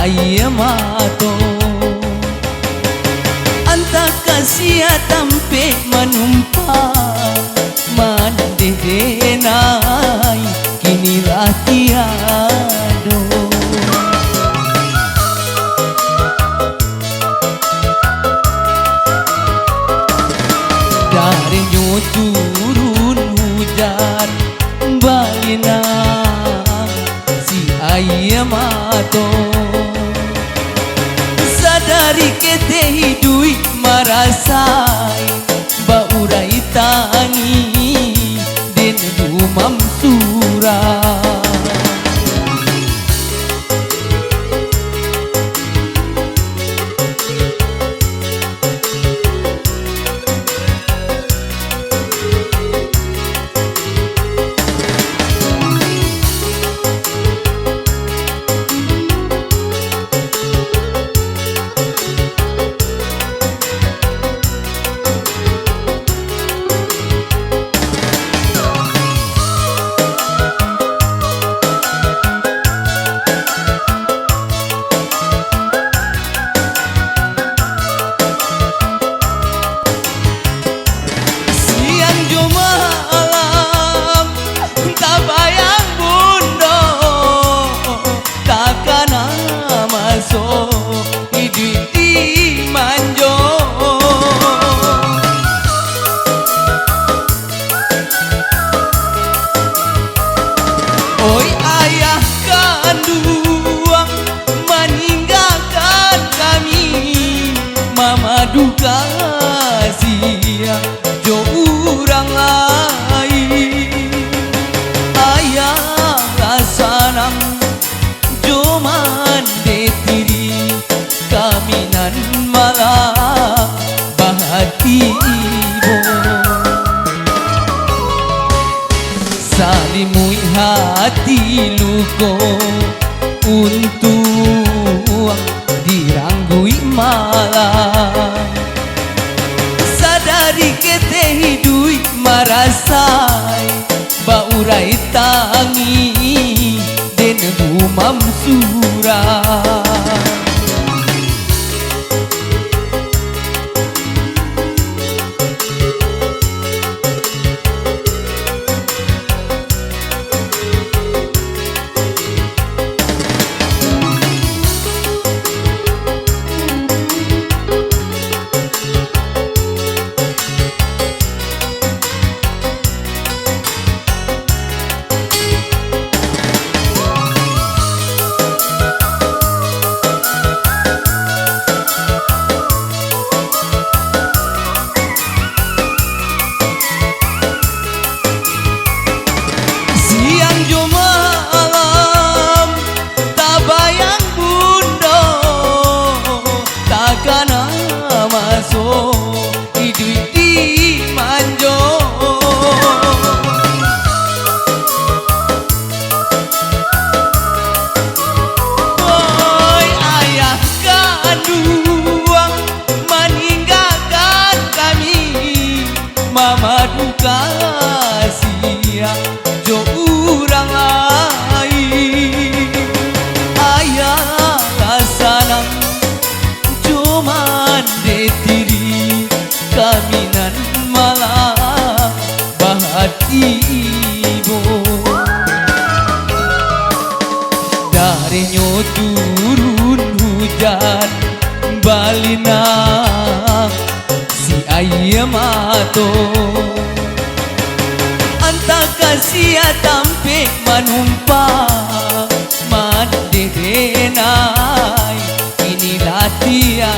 ayah mato anta kasia tampe menumpang mandedenai kini tiado darinya turun hujan balina si ayah mato sadari kete hidui marasai baurai tangi den dumam surah oi ayah kandung meninggalkan kami mama duka sia jo urang lain ayah rasanang jo mande tiri kaminan malah bahati salimui hati luko untuk diranggui malam sadari kete hidui marasai baurai tangi den dumam surah mama duka sia jo urang lain ayah rasanang jo mande tiri kaminan malah bahati bo darinya turun hujan balina ayah mato anta kasia tampe menumpang mandedenai inilah dia